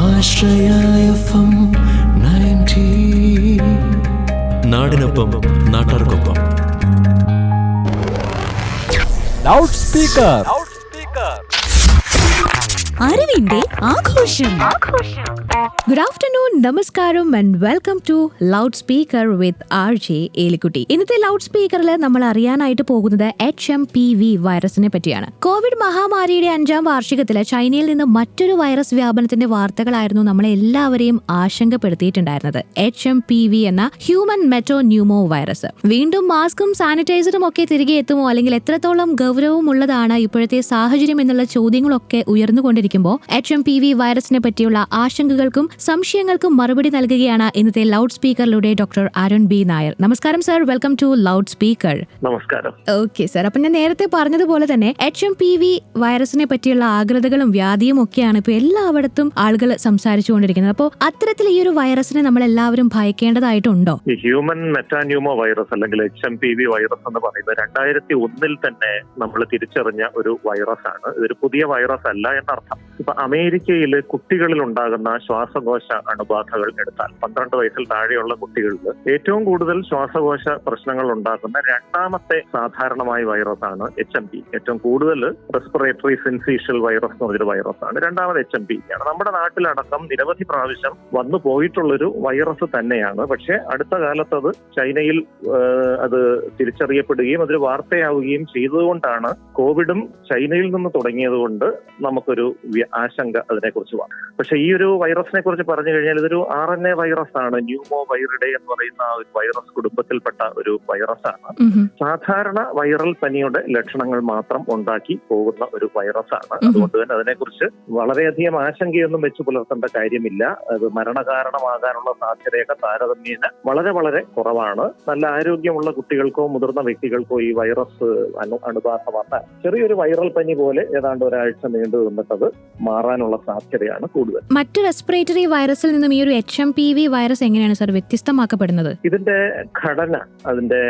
ആശ്രയ FM 90. നാടിനൊപ്പം നാട്ടാർക്കൊപ്പം. Loud speaker. അറിവിന്റെ ആഘോഷം. ഗുഡ് ആഫ്റ്റർനൂൺ, നമസ്കാരം and welcome to loud speaker with RJ Elikkutty. ഇന്നത്തെ ലൗഡ് സ്പീക്കറിൽ നമ്മൾ അറിയാനായിട്ട് പോകുന്നത് HMPV വൈറസിനെ പറ്റിയാണ്. കോവിഡ് മഹാമാരിയുടെ 5ാം വാർഷികത്തിൽ ചൈനയിൽ നിന്ന് മറ്റൊരു വൈറസ് വ്യാപനത്തിന്റെ വാർത്തകളായിരുന്നു നമ്മളെ എല്ലാവരെയും ആശങ്കപ്പെടുത്തിയിട്ടുണ്ടായിരുന്നത്. HMPV എന്ന ഹ്യൂമൻ മെറ്റോന്യൂമോ വൈറസ്. വീണ്ടും മാസ്കും സാനിറ്റൈസറും ഒക്കെ തിരികെ എത്തുമോ, അല്ലെങ്കിൽ എത്രത്തോളം ഗൗരവമുള്ളതാണ് ഇപ്പോഴത്തെ സാഹചര്യം എന്നുള്ള ചോദ്യങ്ങളൊക്കെ ഉയർന്നുകൊണ്ടിരിക്കുമ്പോൾ HMPV വൈറസിനെ പറ്റിയുള്ള ആശങ്കകൾക്കും സംശയങ്ങൾക്കും മറുപടി നൽകുകയാണ് ഇന്നത്തെ ലൗഡ് സ്പീക്കറിലൂടെ ഡോക്ടർ അരുൺ ബി നായർ. നമസ്കാരം sir, welcome to loud speaker. നമസ്കാരം. ഓക്കെ സർ, അപ്പൊ ഞാൻ നേരത്തെ പറഞ്ഞതുപോലെ തന്നെ HMPV വൈറസിനെ പറ്റിയുള്ള ആകൃതകളും വ്യാധിയും ഒക്കെയാണ് ഇപ്പൊ എല്ലായിടത്തും ആളുകൾ സംസാരിച്ചുകൊണ്ടിരിക്കുന്നത്. അപ്പോൾ അത്തരത്തിൽ ഈ ഒരു വൈറസിനെ നമ്മൾ എല്ലാവരും ഭയക്കേണ്ടതായിട്ടുണ്ടോ? ഈ ഹ്യൂമൻ മെറ്റാന്യൂമോ വൈറസ് അല്ലെങ്കിൽ HMPV വൈറസ് എന്ന് പറയുന്നത് 2001 തന്നെ നമ്മൾ തിരിച്ചറിഞ്ഞ ഒരു വൈറസ് ആണ്. ഇതൊരു പുതിയ വൈറസ് അല്ല എന്നർത്ഥം. ഇപ്പൊ അമേരിക്കയിൽ കുട്ടികളിൽ ഉണ്ടാകുന്ന ശ്വാസകോശ അണുബാധകൾ എടുത്താൽ 12 വയസ്സിൽ താഴെയുള്ള കുട്ടികളിൽ ഏറ്റവും കൂടുതൽ ശ്വാസകോശ പ്രശ്നങ്ങൾ ഉണ്ടാക്കുന്ന രണ്ടാമത്തെ സാധാരണമായ വൈറസ് ആണ് HMPV. ഏറ്റവും കൂടുതൽ റെസ്പിറേറ്ററി സിൻസീഷ്യൽ വൈറസ് എന്ന് പറഞ്ഞൊരു വൈറസ് ആണ്. രണ്ടാമത് HMPV ആണ്. നമ്മുടെ നാട്ടിലടക്കം നിരവധി പ്രാവശ്യം വന്നു പോയിട്ടുള്ളൊരു വൈറസ് തന്നെയാണ്. പക്ഷെ അടുത്ത കാലത്ത് അത് ചൈനയിൽ അത് തിരിച്ചറിയപ്പെടുകയും അതൊരു വാർത്തയാവുകയും ചെയ്തതുകൊണ്ടാണ് കോവിഡും ചൈനയിൽ നിന്ന് തുടങ്ങിയത് കൊണ്ട് നമുക്കൊരു ആശങ്ക അതിനെക്കുറിച്ച് വന്നു. പക്ഷെ ഈ ഒരു വൈറസിനെ കുറിച്ച് പറഞ്ഞു കഴിഞ്ഞാൽ ഇതൊരു RNA വൈറസ് ആണ്. ന്യൂമോ വൈറിഡേ എന്ന് പറയുന്ന ഒരു വൈറസ് കുടുംബത്തിൽപ്പെട്ട ഒരു വൈറസ് ആണ്. സാധാരണ വൈറൽ പനിയുടെ ലക്ഷണങ്ങൾ മാത്രം ഉണ്ടാക്കി പോകുന്ന ഒരു വൈറസ് ആണ്. അതുകൊണ്ട് തന്നെ അതിനെക്കുറിച്ച് വളരെയധികം ആശങ്കയൊന്നും വെച്ച് പുലർത്തേണ്ട കാര്യമില്ല. അത് മരണകാരണമാകാനുള്ള സാധ്യതയൊക്കെ താരതമ്യേന വളരെ വളരെ കുറവാണ്. നല്ല ആരോഗ്യമുള്ള കുട്ടികൾക്കോ മുതിർന്ന വ്യക്തികൾക്കോ ഈ വൈറസ് അണുബാധ വന്നാൽ ചെറിയൊരു വൈറൽ പനി പോലെ ഏതാണ്ട് ഒരാഴ്ച നീണ്ടു നിന്നിട്ടത് മാറാനുള്ള സാധ്യതയാണ് കൂടുതൽ. മറ്റു റെസ്പിറേറ്ററി വൈറസിൽ നിന്നും ഈ ഒരു HMPV വൈറസ് എങ്ങനെയാണ് സർ വ്യത്യസ്തമാക്കപ്പെടുന്നത്? ഇതിന്റെ ഘടന, അതിന്റെ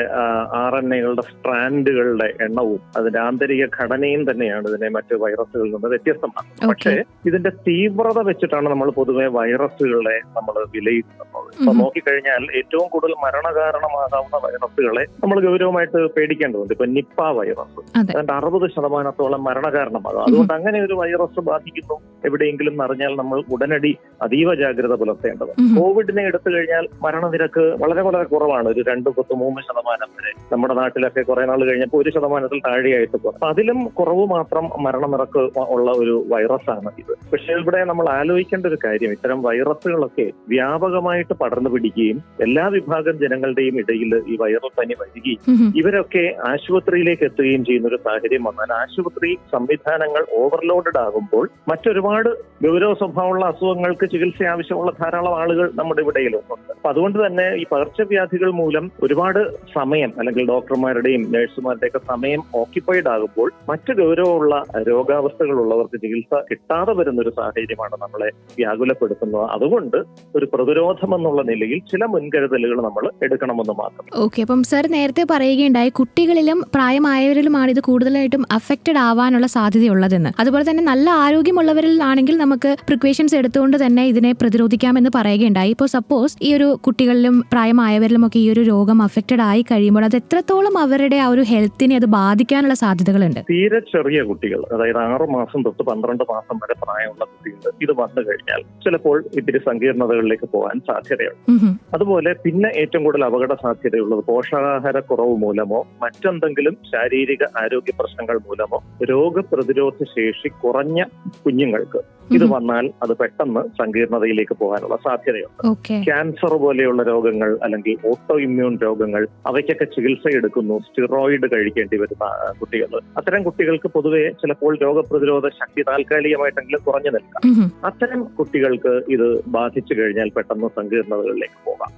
RNAകളുടെ സ്ട്രാൻഡുകളുടെ എണ്ണവും അതിന്റെ ആന്തരിക ഘടനയും തന്നെയാണ് ഇതിനെ മറ്റു വൈറസുകളിൽ നിന്ന് വ്യത്യസ്തമാക്കുന്നത്. പക്ഷേ ഇതിന്റെ തീവ്രത വെച്ചിട്ടാണ് നമ്മൾ പൊതുവെ വൈറസുകളെ നമ്മൾ വിലയിരുത്തുന്നത്. ഇപ്പൊ നോക്കിക്കഴിഞ്ഞാൽ ഏറ്റവും കൂടുതൽ മരണകാരണമാകാവുന്ന വൈറസുകളെ നമ്മൾ ഗൗരവമായിട്ട് പേടിക്കേണ്ടതുണ്ട്. ഇപ്പൊ നിപ്പ വൈറസ് അതിന്റെ 60% മരണകാരണമാകും. അതുകൊണ്ട് അങ്ങനെ ഒരു വൈറസ് ബാധിക്കുന്നു എവിടെയെങ്കിലും അറിഞ്ഞാൽ നമ്മൾ ഉടനടി അതീവ ജാഗ്രത പുലർത്തേണ്ടത്. കോവിഡിനെ എടുത്തു കഴിഞ്ഞാൽ മരണനിരക്ക് വളരെ വളരെ കുറവാണ്. ഒരു 2-3% വരെ. നമ്മുടെ നാട്ടിലൊക്കെ കുറെ നാൾ കഴിഞ്ഞപ്പോൾ 1% താഴെയായിട്ട് കുറവ്. അപ്പൊ അതിലും കുറവ് മാത്രം മരണനിരക്ക് ഉള്ള ഒരു വൈറസ് ആണ് ഇത്. പക്ഷെ ഇവിടെ നമ്മൾ ആലോചിക്കേണ്ട ഒരു കാര്യം, ഇത്തരം വൈറസുകളൊക്കെ വ്യാപകമായിട്ട് പടർന്നു പിടിക്കുകയും എല്ലാ വിഭാഗം ജനങ്ങളുടെയും ഇടയിൽ ഈ വൈറൽ പനി വരികയും ഇവരൊക്കെ ആശുപത്രിയിലേക്ക് എത്തുകയും ചെയ്യുന്ന ഒരു സാഹചര്യം വന്നാൽ ആശുപത്രി സംവിധാനങ്ങൾ ഓവർലോഡഡ് ആകുമ്പോൾ മറ്റൊരുപാട് ഗൗരവ സ്വഭാവമുള്ള അസുഖങ്ങൾക്ക് ചികിത്സ ആവശ്യമുള്ള ധാരാളം ആളുകൾ നമ്മുടെ ഇവിടെയിലുണ്ട്. അപ്പൊ അതുകൊണ്ട് തന്നെ ഈ പകർച്ചവ്യാധികൾ മൂലം ഒരുപാട് സമയം അല്ലെങ്കിൽ ഡോക്ടർമാരുടെയും നഴ്സുമാരുടെയൊക്കെ സമയം ഓക്യുപ്പൈഡ് ആകുമ്പോൾ മറ്റു ഗൗരവമുള്ള രോഗാവസ്ഥകളുള്ളവർക്ക് ചികിത്സ കിട്ടാതെ വരുന്നൊരു സാഹചര്യമാണ് നമ്മളെ വ്യാകുലപ്പെടുത്തുന്നത്. അതുകൊണ്ട് ഒരു പ്രതിരോധം എന്നുള്ള നിലയിൽ ചില മുൻകരുതലുകൾ നമ്മൾ എടുക്കണമെന്ന് മാത്രം. ഓക്കെ, അപ്പം സർ നേരത്തെ പറയുകയുണ്ടായി കുട്ടികളിലും പ്രായമായവരിലുമാണ് ഇത് കൂടുതലായിട്ടും അഫക്റ്റഡ് ആവാനുള്ള സാധ്യതയുള്ളതെന്ന്. അതുപോലെ തന്നെ നല്ല ആരോഗ്യമുള്ളവരിലാണെങ്കിൽ നമുക്ക് പ്രിക്കോഷൻസ് എടുത്തുകൊണ്ട് തന്നെ ഇതിനെ പ്രതിരോധിക്കാമെന്ന് പറയുകയുണ്ടായി. ഇപ്പോൾ സപ്പോസ് ഈ ഒരു കുട്ടികളിലും പ്രായമായവരിലും ഒക്കെ ഈ ഒരു രോഗം അഫക്റ്റഡ് ആയി കഴിയുമ്പോൾ അത് എത്രത്തോളം അവരുടെ ആ ഒരു ഹെൽത്തിനെ അത് ബാധിക്കാനുള്ള സാധ്യതകളുണ്ട്? തീരെ ചെറിയ കുട്ടികൾ, അതായത് 6 മാസം തൊട്ട് 12 മാസം വരെ പ്രായമുള്ള കുട്ടികൾ ഇത് വന്നു കഴിഞ്ഞാൽ ചിലപ്പോൾ ഇത്തിരി സങ്കീർണതകളിലേക്ക് പോകാൻ സാധ്യതയുണ്ട്. അതുപോലെ പിന്നെ ഏറ്റവും കൂടുതൽ അപകട സാധ്യതയുള്ളത് പോഷകാഹാരക്കുറവ് മൂലമോ മറ്റെന്തെങ്കിലും ശാരീരിക ആരോഗ്യ പ്രശ്നങ്ങൾ മൂലമോ രോഗപ്രതിരോധ ശേഷി കുറഞ്ഞ കുഞ്ഞുങ്ങൾക്ക് ഇത് വന്നാൽ അത് പെട്ടെന്ന് സങ്കീർണതയിലേക്ക് പോകാനുള്ള സാധ്യതയുണ്ട്. ക്യാൻസർ പോലെയുള്ള രോഗങ്ങൾ അല്ലെങ്കിൽ ഓട്ടോ ഇമ്മ്യൂൺ രോഗങ്ങൾ, അവയ്ക്കൊക്കെ ചികിത്സ എടുക്കുന്നു, സ്റ്റിറോയിഡ് കഴിക്കേണ്ടി വരുന്ന കുട്ടികൾ, അത്തരം കുട്ടികൾക്ക് പൊതുവെ ചിലപ്പോൾ രോഗപ്രതിരോധ ശക്തി താൽക്കാലികമായിട്ടെങ്കിലും കുറഞ്ഞു നിൽക്കാം. അത്തരം കുട്ടികൾക്ക് ഇത് ബാധിച്ചു കഴിഞ്ഞാൽ പെട്ടെന്ന് സങ്കീർണതകളിലേക്ക് പോകാം.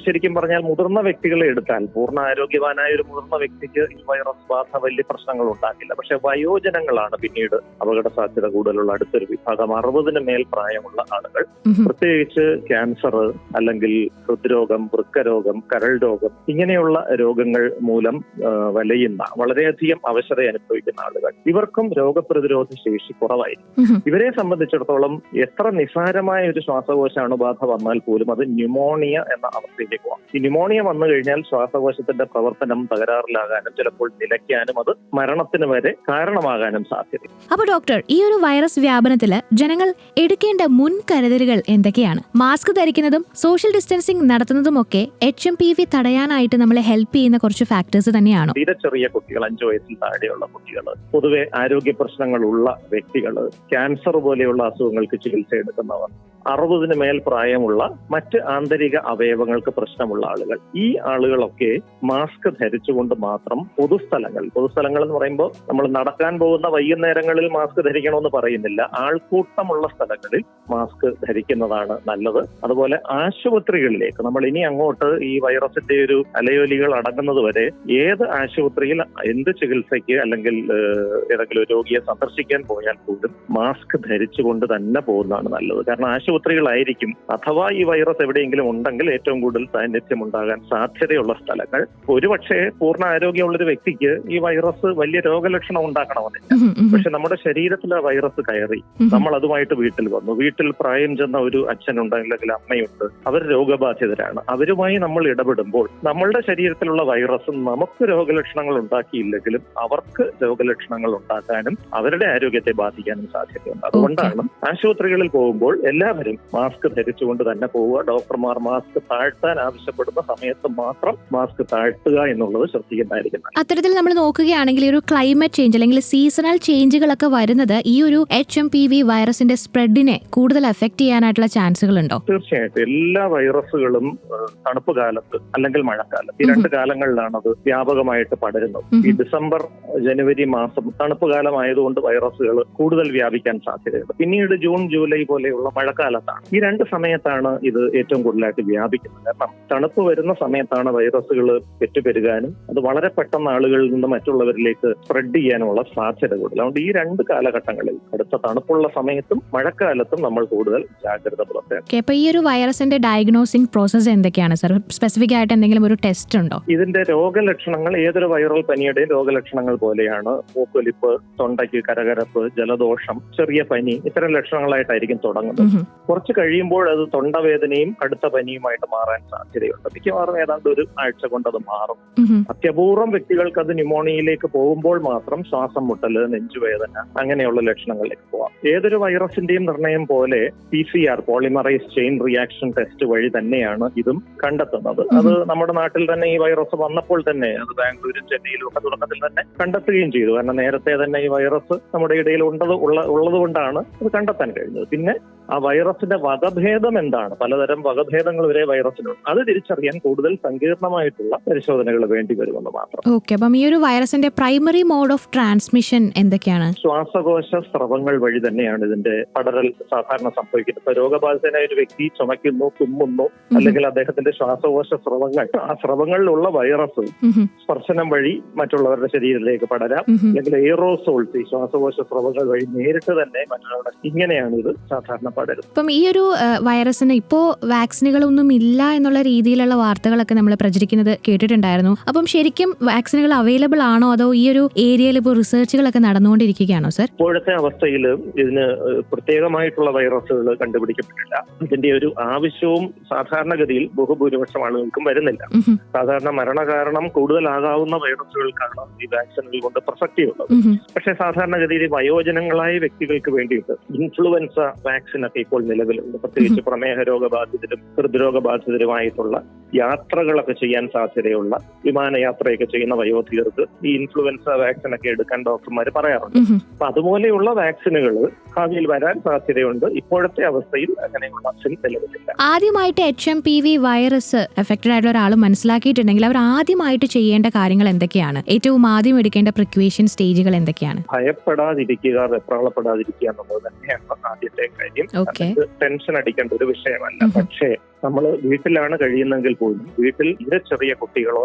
ശരിക്കും പറഞ്ഞാൽ മുതിർന്ന വ്യക്തികളെ എടുത്താൽ പൂർണ്ണ ആരോഗ്യവാനായ ഒരു മുതിർന്ന വ്യക്തിക്ക് ഈ വൈറസ് ബാധ വലിയ പ്രശ്നങ്ങൾ ഉണ്ടാക്കില്ല. പക്ഷെ വയോജനങ്ങളാണ് പിന്നീട് അപകട സാധ്യത കൂടുതലുള്ള പ്രായമുള്ള അടുത്തൊരു വിഭാഗം 60 മേൽ പ്രായമുള്ള ആളുകൾ, പ്രത്യേകിച്ച് ക്യാൻസർ അല്ലെങ്കിൽ ഹൃദ്രോഗം, വൃക്കരോഗം, കരൾ രോഗം ഇങ്ങനെയുള്ള രോഗങ്ങൾ മൂലം വലയുന്ന വളരെയധികം അവശത അനുഭവിക്കുന്ന ആളുകൾ, ഇവർക്കും രോഗപ്രതിരോധ ശേഷി കുറവായിരിക്കും. ഇവരെ സംബന്ധിച്ചിടത്തോളം എത്ര നിസ്സാരമായ ഒരു ശ്വാസകോശ അണുബാധ വന്നാൽ പോലും അത് ന്യൂമോണിയ എന്ന അവസ്ഥയിലേക്ക് പോകാം. ഈ ന്യൂമോണിയ വന്നു കഴിഞ്ഞാൽ ശ്വാസകോശത്തിന്റെ പ്രവർത്തനം തകരാറിലാകാനും ചിലപ്പോൾ നിലയ്ക്കാനും അത് മരണത്തിന് വരെ കാരണമാകാനും സാധ്യത. അപ്പൊ ഡോക്ടർ, ഈ ഒരു വൈറസ് വ്യാപനത്തില് ജനങ്ങൾ എടുക്കേണ്ട മുൻകരുതലുകൾ എന്തൊക്കെയാണ്? മാസ്ക് ധരിക്കുന്നതും സോഷ്യൽ ഡിസ്റ്റൻസിംഗ് നടത്തുന്നതും ഒക്കെ HMPV തടയാനായിട്ട് നമ്മളെ ഹെൽപ്പ് ചെയ്യുന്ന കുറച്ച് ഫാക്ടേഴ്സ് തന്നെയാണോ? തീരെ ചെറിയ കുട്ടികൾ, 5 വയസ്സിൽ താഴെയുള്ള കുട്ടികൾ, പൊതുവെ ആരോഗ്യ പ്രശ്നങ്ങളുള്ള വ്യക്തികൾ, ക്യാൻസർ പോലെയുള്ള അസുഖങ്ങൾക്ക് ചികിത്സ എടുക്കുന്നവർ, 60 മേൽ പ്രായമുള്ള മറ്റ് ആന്തരിക അവയവങ്ങൾക്ക് പ്രശ്നമുള്ള ആളുകൾ, ഈ ആളുകളൊക്കെ മാസ്ക് ധരിച്ചുകൊണ്ട് മാത്രം പൊതുസ്ഥലങ്ങൾ എന്ന് പറയുമ്പോൾ നമ്മൾ നടക്കാൻ പോകുന്ന വൈകുന്നേരങ്ങളിൽ മാസ്ക് ധരിക്കണമെന്ന് പറയുന്നില്ല, ആൾക്കൂട്ടമുള്ള സ്ഥലങ്ങളിൽ മാസ്ക് ധരിക്കുന്നതാണ് നല്ലത്. അതുപോലെ ആശുപത്രികളിലേക്ക് നമ്മൾ ഇനി അങ്ങോട്ട് ഈ വൈറസിന്റെ ഒരു അലയൊലികൾ അടങ്ങുന്നത് വരെ ഏത് ആശുപത്രിയിൽ എന്ത് ചികിത്സയ്ക്ക് അല്ലെങ്കിൽ ഏതെങ്കിലും രോഗിയെ സന്ദർശിക്കാൻ പോയാൽ പോലും മാസ്ക് ധരിച്ചുകൊണ്ട് തന്നെ പോകുന്നതാണ് നല്ലത്. കാരണം ആശുപത്രികളായിരിക്കും അഥവാ ഈ വൈറസ് എവിടെയെങ്കിലും ഉണ്ടെങ്കിൽ ഏറ്റവും കൂടുതൽ സാന്നിധ്യം ഉണ്ടാകാൻ സാധ്യതയുള്ള സ്ഥലങ്ങൾ. ഒരുപക്ഷെ പൂർണ്ണ ആരോഗ്യമുള്ളൊരു വ്യക്തിക്ക് ഈ വൈറസ് വലിയ രോഗലക്ഷണം ഉണ്ടാക്കണമെന്നില്ല. പക്ഷെ നമ്മുടെ ശരീരത്തിൽ ആ വൈറസ് കയറി നമ്മൾ അതുമായിട്ട് വീട്ടിൽ വന്നു, വീട്ടിൽ പ്രായം ചെന്ന ഒരു അച്ഛനുണ്ട് അല്ലെങ്കിൽ അമ്മയുണ്ട്, അവർ രോഗബാധിതരാണ്, അവരുമായി നമ്മൾ ഇടപെടുമ്പോൾ നമ്മളുടെ ശരീരത്തിലുള്ള വൈറസ് നമുക്ക് രോഗലക്ഷണങ്ങൾ ഉണ്ടാക്കിയില്ലെങ്കിലും അവർക്ക് രോഗലക്ഷണങ്ങൾ ഉണ്ടാക്കാനും അവരുടെ ആരോഗ്യത്തെ ബാധിക്കാനും സാധ്യതയുണ്ട്. അതുകൊണ്ടാണ് ആശുപത്രികളിൽ പോകുമ്പോൾ എല്ലാവരും മാസ്ക് ധരിച്ചുകൊണ്ട് തന്നെ പോവുക. ഡോക്ടർമാർ മാസ്ക് താഴ്ത്താൻ ആവശ്യപ്പെടുന്ന സമയത്ത് മാത്രം മാസ്ക് താഴ്ത്തുക എന്നുള്ളത് ശ്രദ്ധിക്കുന്നതായിരിക്കും. അത്തരത്തിൽ നമ്മൾ നോക്കുകയാണെങ്കിൽ ഒരു ക്ലൈമറ്റ് ചേഞ്ച് അല്ലെങ്കിൽ സീസണൽ ചേഞ്ചുകളൊക്കെ വരുന്നത് ഈ ഒരു HMPV വൈറസിന്റെ സ്പ്രെഡിനെ കൂടുതൽ എഫക്ട് ചെയ്യാനായിട്ടുള്ള ചാൻസുകൾ ഉണ്ടോ? തീർച്ചയായിട്ടും. എല്ലാ വൈറസുകളും തണുപ്പ് കാലത്ത് അല്ലെങ്കിൽ മഴക്കാലത്ത്, ഈ 2 കാലങ്ങളിലാണ് അത് വ്യാപകമായിട്ട് പടരുന്നത്. ഈ ഡിസംബർ, ജനുവരി മാസം തണുപ്പ് കാലമായതുകൊണ്ട് വൈറസുകൾ കൂടുതൽ വ്യാപിക്കാൻ സാധ്യതയുണ്ട്. പിന്നീട് ജൂൺ, ജൂലൈ പോലെയുള്ള മഴക്കാലത്താണ്. ഈ 2 സമയത്താണ് ഇത് ഏറ്റവും കൂടുതലായിട്ട് വ്യാപിക്കുന്നത്. കാരണം തണുപ്പ് വരുന്ന സമയത്താണ് വൈറസുകൾ പെറ്റുപെരുകാനും അത് വളരെ പെട്ടെന്ന് ആളുകളിൽ നിന്ന് മറ്റുള്ളവരിലേക്ക് സ്പ്രെഡ് ചെയ്യാനുള്ള സാധ്യത കൂടുതൽ. അതുകൊണ്ട് ഈ 2 കാലഘട്ടങ്ങളിൽ, അടുത്ത തണുപ്പുള്ള സമയത്തും മഴക്കാലത്തും നമ്മൾ കൂടുതൽ ജാഗ്രത പുലർത്തണം. അപ്പൊ ഈ ഒരു വൈറസിന്റെ ഡയഗ്നോസിംഗ് പ്രോസസ് എന്തൊക്കെയാണ് സർ? സ്പെസിഫിക് ആയിട്ട് എന്തെങ്കിലും ഒരു ടെസ്റ്റ് ഉണ്ടോ? ഇതിന്റെ രോഗലക്ഷണങ്ങൾ ഏതൊരു വൈറൽ പനിയുടെയും രോഗലക്ഷണങ്ങൾ പോലെയാണ്. മൂക്കൊലിപ്പ്, തൊണ്ടയ്ക്ക് കരകരപ്പ്, ജലദോഷം, ചെറിയ പനി, ഇത്തരം ലക്ഷണങ്ങളായിട്ടായിരിക്കും തുടങ്ങുന്നത്. കുറച്ച് കഴിയുമ്പോൾ അത് തൊണ്ടവേദനയും കടുത്ത പനിയുമായിട്ട് മാറാൻ സാധ്യതയുണ്ട്. മിക്കവാറും ഏതാണ്ട് 1 ആഴ്ച കൊണ്ട് അത് മാറും. അത്യപൂർവം വ്യക്തികൾക്ക് അത് ന്യൂമോണിയയിലേക്ക് പോകുമ്പോൾ മാത്രം ശ്വാസം മുട്ടല്, നെഞ്ചുവേദന അങ്ങനെയുള്ള ലക്ഷണങ്ങളിലേക്ക് പോവാം. ഏതൊരു വൈറസിന്റെയും നിർണയം പോലെ PCR, polymerise chain reaction test വഴി തന്നെയാണ് ഇതും കണ്ടെത്തുന്നത്. അത് നമ്മുടെ നാട്ടിൽ തന്നെ ഈ വൈറസ് വന്നപ്പോൾ തന്നെ അത് ബാംഗ്ലൂരും ചെന്നൈയിലും ഒക്കെ തുടക്കത്തിൽ തന്നെ കണ്ടെത്തുകയും ചെയ്തു. കാരണം നേരത്തെ തന്നെ ഈ വൈറസ് നമ്മുടെ ഇടയിൽ ഉള്ളതുകൊണ്ടാണ് അത് കണ്ടെത്താൻ കഴിഞ്ഞത്. പിന്നെ ആ വൈറസിന്റെ വകഭേദം എന്താണ്, പലതരം വകഭേദങ്ങൾ വരെ വൈറസിനുണ്ട്, അത് തിരിച്ചറിയാൻ കൂടുതൽ സങ്കീർണമായിട്ടുള്ള പരിശോധനകൾ വേണ്ടി വരുമെന്ന് മാത്രം. ഓക്കെ, അപ്പം ഈ ഒരു വൈറസിന്റെ പ്രൈമറി മോഡ് ഓഫ് ട്രാൻസ്മിഷൻ എന്തൊക്കെയാണ്? ശ്വാസകോശ സ്രവങ്ങൾ വഴി തന്നെയാണ് ഇതിന്റെ പടരൽ സാധാരണ സംഭവിക്കുന്നത്. ഇപ്പൊ രോഗബാധിതനായ ഒരു വ്യക്തി ചുമയ്ക്കുന്നു, തുമ്മുന്നു, അല്ലെങ്കിൽ അദ്ദേഹത്തിന്റെ ശ്വാസകോശ സ്രവങ്ങൾ, ആ സ്രവങ്ങളിലുള്ള വൈറസ് സ്പർശനം വഴി മറ്റുള്ളവരുടെ ശരീരത്തിലേക്ക് പടരാം, അല്ലെങ്കിൽ എയറോസോൾസ്, ഈ ശ്വാസകോശ സ്രവങ്ങൾ വഴി നേരിട്ട് തന്നെ മറ്റുള്ളവരുടെ, ഇങ്ങനെയാണ് ഇത് സാധാരണ പടരുന്നത്. അപ്പം ഈ ഒരു വൈറസിന് ഇപ്പോ വാക്സിനുകളൊന്നും ഇല്ല എന്നുള്ള രീതിയിലുള്ള വാർത്തകളൊക്കെ നമ്മൾ പ്രചരിക്കുന്നത് കേട്ടിട്ടുണ്ടായിരുന്നു. അപ്പം ശരിക്കും വാക്സിനുകൾ അവൈലബിൾ ആണോ, അതോ ഈ ഒരു ഏരിയയിൽ ഇപ്പോൾ റിസർച്ചുകളൊക്കെ നടന്നുകൊണ്ടിരിക്കുകയാണോ സർ? ഇപ്പോഴത്തെ അവസ്ഥയിൽ ഇതിന് പ്രത്യേകമായിട്ടുള്ള വൈറസുകൾ കണ്ടുപിടിക്കപ്പെട്ടില്ല. ഇതിന്റെ ഒരു ആവശ്യവും സാധാരണഗതിയിൽ ബഹുഭൂരിപക്ഷം ആളുകൾക്കും വരുന്നില്ല. സാധാരണ മരണകാരണം കൂടുതലാകാവുന്ന വൈറസുകൾക്കാണ് ഈ വാക്സിനുകൾ കൊണ്ട് പ്രസക്തിയുള്ളത്. പക്ഷേ സാധാരണഗതിയിൽ വയോജനങ്ങളായ വ്യക്തികൾക്ക് വേണ്ടിയിട്ട് ഇൻഫ്ലുവൻസ വാക്സിൻ ഒക്കെ ഇപ്പോൾ നിലവിലുണ്ട്. പ്രത്യേകിച്ച് പ്രമേഹ രോഗബാധിതരും ഹൃദ്രോഗബാധിതരുമായിട്ടുള്ള യാത്രകളൊക്കെ ചെയ്യാൻ സാധ്യതയുള്ള, വിമാനയാത്രയൊക്കെ ചെയ്യുന്ന വയോധികർക്ക് ഈ ഇൻഫ്ലുവൻസ വാക്സിൻ ഒക്കെ എടുക്കാൻ ഡോക്ടർമാർ പറയാറുണ്ട്. അപ്പൊ അതുപോലെയുള്ള വാക്സിനുകൾ ഭാവിയിൽ വരാൻ സാധ്യതയുണ്ട്. ഇപ്പോഴത്തെ അവസ്ഥയിൽ അങ്ങനെയുള്ള വാക്സിൻ നിലവിലില്ല. ആദ്യമായിട്ട് HMPV വൈറസ് എഫക്റ്റഡ് ആയിട്ടുള്ള ഒരാൾ മനസ്സിലാക്കിയിട്ടുണ്ടെങ്കിൽ അവർ ആദ്യമായിട്ട് ചെയ്യേണ്ട കാര്യങ്ങൾ എന്തൊക്കെയാണ്? ഏറ്റവും ആദ്യം എടുക്കേണ്ട പ്രിക്വേഷൻ സ്റ്റേജുകൾ എന്തൊക്കെയാണ്? ഭയപ്പെടാതിരിക്കുക, വെപ്രാളപ്പെടാതിരിക്കുക എന്നുള്ളത് തന്നെയാണ് ആദ്യത്തെ കാര്യം. ടെൻഷൻ അടിക്കേണ്ട ഒരു വിഷയമല്ല. പക്ഷേ നമ്മൾ വീട്ടിലാണ് കഴിയുന്നെങ്കിൽ പോലും വീട്ടിൽ തീരെ ചെറിയ കുട്ടികളോ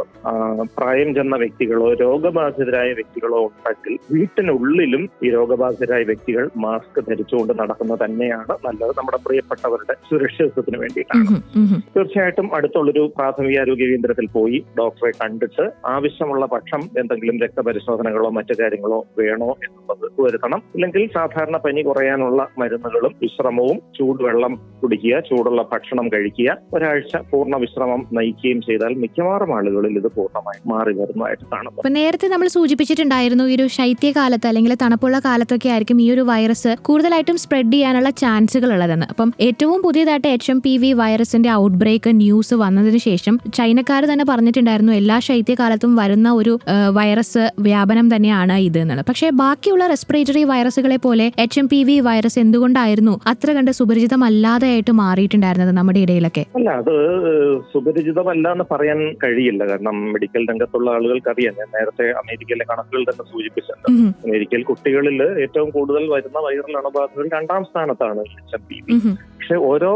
പ്രായം ചെന്ന വ്യക്തികളോ രോഗബാധിതരായ വ്യക്തികളോ ഉണ്ടെങ്കിൽ വീട്ടിനുള്ളിലും ഈ രോഗബാധിതരായ വ്യക്തികൾ മാസ്ക് ധരിച്ചുകൊണ്ട് നടക്കുന്നത് തന്നെയാണ് നല്ലത്, നമ്മുടെ പ്രിയപ്പെട്ടവരുടെ സുരക്ഷിതത്വത്തിന് വേണ്ടിയിട്ടാണ്. തീർച്ചയായിട്ടും അടുത്തുള്ളൊരു പ്രാഥമികാരോഗ്യ കേന്ദ്രത്തിൽ പോയി ഡോക്ടറെ കണ്ടിട്ട് ആവശ്യമുള്ള പക്ഷം എന്തെങ്കിലും രക്തപരിശോധനകളോ മറ്റു കാര്യങ്ങളോ വേണോ എന്നുള്ളത് വരുത്തണം. ഇല്ലെങ്കിൽ സാധാരണ പനി കുറയാനുള്ള മരുന്നുകളും വിശ്രമവും ചൂടുവെള്ളം കുടിക്കുക, ചൂടുള്ള ഭക്ഷണം കഴിക്കുക, ഒരാഴ്ച പൂർണ്ണ വിശ്രമം നയിക്കുകയും ചെയ്താൽ മിക്കവാറും ആളുകളിൽ ഇത് പൂർണ്ണമായി മാറി വരുന്നതായിട്ട് കാണുന്നു. അപ്പൊ നേരത്തെ നമ്മൾ സൂചിപ്പിച്ചിട്ടുണ്ടായിരുന്നു ഈ ഒരു ശൈത്യകാലത്ത് അല്ലെങ്കിൽ തണുപ്പുള്ള കാലത്തൊക്കെ ആയിരിക്കും ഈ ഒരു വൈറസ് കൂടുതലായിട്ടും സ്പ്രെഡ് ചെയ്യാനുള്ള ചാൻസുകൾ ഉള്ളതെന്ന്. അപ്പം ഏറ്റവും പുതിയതായിട്ട് HMPV വൈറസിന്റെ ഔട്ട് ബ്രേക്ക് ന്യൂസ് വന്നതിന് ശേഷം ചൈനക്കാർ തന്നെ പറഞ്ഞിട്ടുണ്ടായിരുന്നു എല്ലാ ശൈത്യകാലത്തും വരുന്ന ഒരു വൈറസ് വ്യാപനം തന്നെയാണ് ഇത് എന്നുള്ളത്. പക്ഷേ ബാക്കിയുള്ള റെസ്പിറേറ്ററി വൈറസുകളെ പോലെ HMPV വൈറസ് എന്തുകൊണ്ടായിരുന്നു അത്ര കണ്ട് സുപരിചിതമല്ലാതെയായിട്ട് മാറിയിട്ടുണ്ടായിരുന്നത് നമ്മുടെ ഇടയിലൊക്കെ? അല്ല, അത് സുപരിചിതമല്ല എന്ന് പറയാൻ കഴിയില്ല. കാരണം മെഡിക്കൽ രംഗത്തുള്ള ആളുകൾക്ക് അറിയാം. ഞാൻ നേരത്തെ അമേരിക്കയിലെ കണക്കുകൾ തന്നെ സൂചിപ്പിച്ചിട്ടുണ്ട്. അമേരിക്കയിൽ കുട്ടികളിൽ ഏറ്റവും കൂടുതൽ വരുന്ന വൈറൽ അണുബാധകൾ 2ാം സ്ഥാനത്താണ് HMPV. പക്ഷെ ഓരോ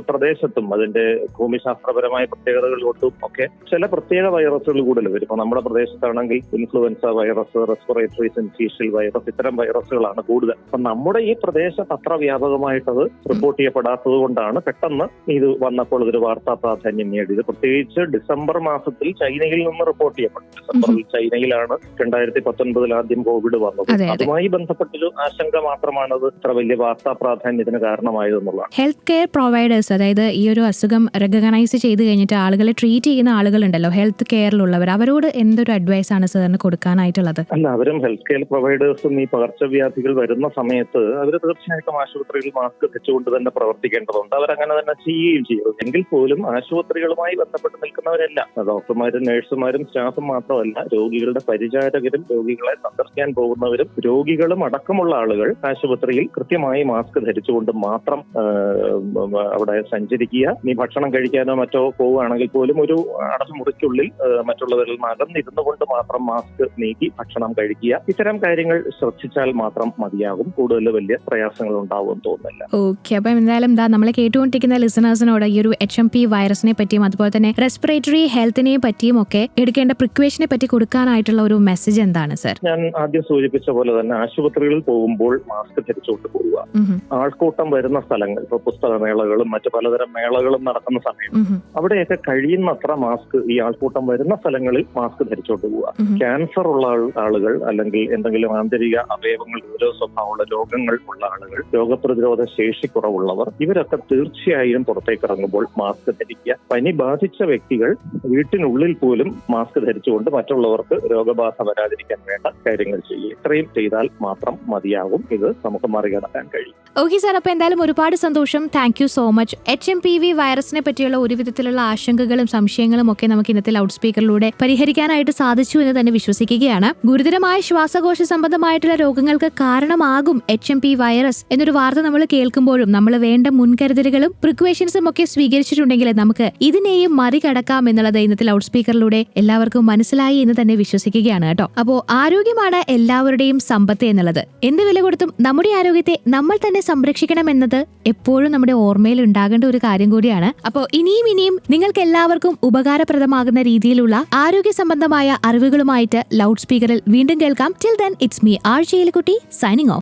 പ്രദേശത്തും അതിന്റെ ഭൂമിശാസ്ത്രപരമായ പ്രത്യേകതകൾ കൊണ്ടും ഒക്കെ ചില പ്രത്യേക വൈറസുകൾ കൂടുതൽ വരും. ഇപ്പൊ നമ്മുടെ പ്രദേശത്താണെങ്കിൽ influenza virus, respiratory syncytial virus, ഇത്തരം വൈറസുകളാണ് കൂടുതൽ. അപ്പൊ നമ്മുടെ ഈ പ്രദേശത്ത് അത്ര വ്യാപകമായിട്ടത് റിപ്പോർട്ട് ചെയ്യപ്പെടാത്തത് കൊണ്ടാണ് പെട്ടെന്ന് ഇത് വന്നപ്പോൾ ഇതൊരു വാർത്താ പ്രാധാന്യം നേടിയത്. പ്രത്യേകിച്ച് ഡിസംബർ മാസത്തിൽ ചൈനയിൽ നിന്ന് റിപ്പോർട്ട് ചെയ്യപ്പെട്ടു. ഡിസംബറിൽ ചൈനയിലാണ് 2019 ആദ്യം കോവിഡ് വന്നത്. അതുമായി ബന്ധപ്പെട്ടൊരു ആശങ്ക മാത്രമാണത് ഇത്ര വലിയ വാർത്താ പ്രാധാന്യത്തിന് കാരണമായതെന്നുള്ളതാണ്. ഹെൽത്ത് കെയർ പ്രൊവൈഡേഴ്സ്, അതായത് ഈ ഒരു അസുഖം റെക്കഗ്നൈസ് ചെയ്ത് കഴിഞ്ഞിട്ട് ആളുകളെ ട്രീറ്റ് ചെയ്യുന്ന ആളുകളുണ്ടല്ലോ, ഹെൽത്ത് കെയറിലുള്ളവർ, അവരോട് എന്തൊരു അഡ്വൈസ് ആണ് സാറിന് കൊടുക്കാനായിട്ടുള്ളത്? അല്ല, അവരും ഹെൽത്ത് കെയർ പ്രൊവൈഡേഴ്സും ഈ പകർച്ചവ്യാധികൾ വരുന്ന സമയത്ത് അവർ തീർച്ചയായിട്ടും ആശുപത്രിയിൽ മാസ്ക് വെച്ചുകൊണ്ട് തന്നെ പ്രവർത്തിക്കേണ്ടതുണ്ട്. അവരങ്ങനെ തന്നെ ചെയ്യുകയും ചെയ്യും. എങ്കിൽ പോലും ആശുപത്രികളുമായി ബന്ധപ്പെട്ട് നിൽക്കുന്നവരല്ല, ഡോക്ടർമാരും നഴ്സുമാരും സ്റ്റാഫും മാത്രമല്ല, രോഗികളുടെ പരിചാരകരും രോഗികളെ സന്ദർശിക്കാൻ പോകുന്നവരും രോഗികളും അടക്കമുള്ള ആളുകൾ ആശുപത്രിയിൽ കൃത്യമായി മാസ്ക് ധരിച്ചുകൊണ്ട് മാത്രം അവിടെ സഞ്ചരിക്കുക. നീ ഭക്ഷണം കഴിക്കാനോ മറ്റോ പോവുകയാണെങ്കിൽ പോലും ഒരു അടച്ച മുറിക്കുള്ളിൽ മറ്റുള്ളവരിൽ അകന്നിരുന്നു കൊണ്ട് മാത്രം മാസ്ക് നീക്കി ഭക്ഷണം കഴിക്കുക. ഇത്തരം കാര്യങ്ങൾ ശ്രദ്ധിച്ചാൽ മാത്രം മതിയാകും. കൂടുതൽ വലിയ പ്രയാസങ്ങൾ ഉണ്ടാവുമെന്ന് തോന്നുന്നില്ല. ഓക്കെ, അപ്പം എന്തായാലും നമ്മളെ കേട്ടുകൊണ്ടിരിക്കുന്ന ലിസണേഴ്സിനോട് ഈ ഒരു HMP വൈറസിനെ പറ്റിയും അതുപോലെ തന്നെ റെസ്പിറേറ്ററി ഹെൽത്തിനെ പറ്റിയും ഒക്കെ എടുക്കേണ്ട പ്രിക്വേഷനെ പറ്റി കൊടുക്കാനായിട്ടുള്ള ഒരു മെസ്സേജ് എന്താണ് സർ? ഞാൻ ആദ്യം സൂചിപ്പിച്ച പോലെ തന്നെ ആശുപത്രികളിൽ പോകുമ്പോൾ മാസ്ക് ധരിച്ചുകൊണ്ട് പോവുക. ആൾക്കൂട്ടം വരുന്ന സ്ഥലങ്ങൾ, ഇപ്പൊ പുസ്തകമേളകളും മറ്റു പലതരം മേളകളും നടക്കുന്ന സമയം അവിടെയൊക്കെ കഴിയുന്നത്ര മാസ്ക് ഈ ആൾക്കൂട്ടം വരുന്ന സ്ഥലങ്ങളിൽ മാസ്ക് ധരിച്ചോണ്ട് പോവുക. ക്യാൻസർ ഉള്ള ആളുകൾ അല്ലെങ്കിൽ എന്തെങ്കിലും ആന്തരിക അവയവങ്ങൾ ഓരോ സ്വഭാവമുള്ള രോഗങ്ങൾ ഉള്ള ആളുകൾ, രോഗപ്രതിരോധ ശേഷി കുറവുള്ളവർ, ഇവരൊക്കെ തീർച്ചയായും പുറത്തേക്ക് ഇറങ്ങുമ്പോൾ മാസ്ക് ധരിക്കുക. പനി ബാധിച്ച വ്യക്തികൾ വീട്ടിനുള്ളിൽ പോലും മാസ്ക് ധരിച്ചുകൊണ്ട് മറ്റുള്ളവർക്ക് രോഗബാധ വരാതിരിക്കാൻ വേണ്ട കാര്യങ്ങൾ ചെയ്യുക. ഇത്രയും ചെയ്താൽ മാത്രം മതിയാകും. ഇത് നമുക്ക് മറികടക്കാൻ കഴിയും. ഓക്കെ സാർ, അപ്പൊ എന്തായാലും ഒരുപാട് സന്തോഷം. Thank you so much. HMPV വൈറസിനെ പറ്റിയുള്ള ഒരു വിധത്തിലുള്ള ആശങ്കകളും സംശയങ്ങളും ഒക്കെ നമുക്ക് ഇന്നത്തെ ലൗഡ് സ്പീക്കറിലൂടെ പരിഹരിക്കാനായിട്ട് സാധിച്ചു എന്ന് തന്നെ വിശ്വസിക്കുകയാണ്. ഗുരുതരമായ ശ്വാസകോശ സംബന്ധമായിട്ടുള്ള രോഗങ്ങൾക്ക് കാരണമാകും HMP വൈറസ് എന്നൊരു വാർത്ത നമ്മൾ കേൾക്കുമ്പോഴും നമ്മൾ വേണ്ട മുൻകരുതലുകളും പ്രിക്വേഷൻസും ഒക്കെ സ്വീകരിച്ചിട്ടുണ്ടെങ്കിൽ നമുക്ക് ഇതിനെയും മറികടക്കാം എന്നുള്ളത് ഇന്നത്തെ ലൗഡ് സ്പീക്കറിലൂടെ എല്ലാവർക്കും മനസ്സിലായി എന്ന് തന്നെ വിശ്വസിക്കുകയാണ് കേട്ടോ. അപ്പോ ആരോഗ്യമാണ് എല്ലാവരുടെയും സമ്പത്ത് എന്നുള്ളത്. എന്ത് വില കൊടുത്തും നമ്മുടെ ആരോഗ്യത്തെ നമ്മൾ തന്നെ സംരക്ഷിക്കണം എന്നത് എപ്പോഴും നമ്മുടെ ഓർമ്മയിൽ ഉണ്ടാകേണ്ട ഒരു കാര്യം കൂടിയാണ്. അപ്പോൾ ഇനിയും നിങ്ങൾക്ക് എല്ലാവർക്കും ഉപകാരപ്രദമാകുന്ന രീതിയിലുള്ള ആരോഗ്യ സംബന്ധമായ അറിവുകളുമായിട്ട് ലൗഡ് സ്പീക്കറിൽ വീണ്ടും കേൾക്കാം. Till then it's me RJ Elikutty signing off.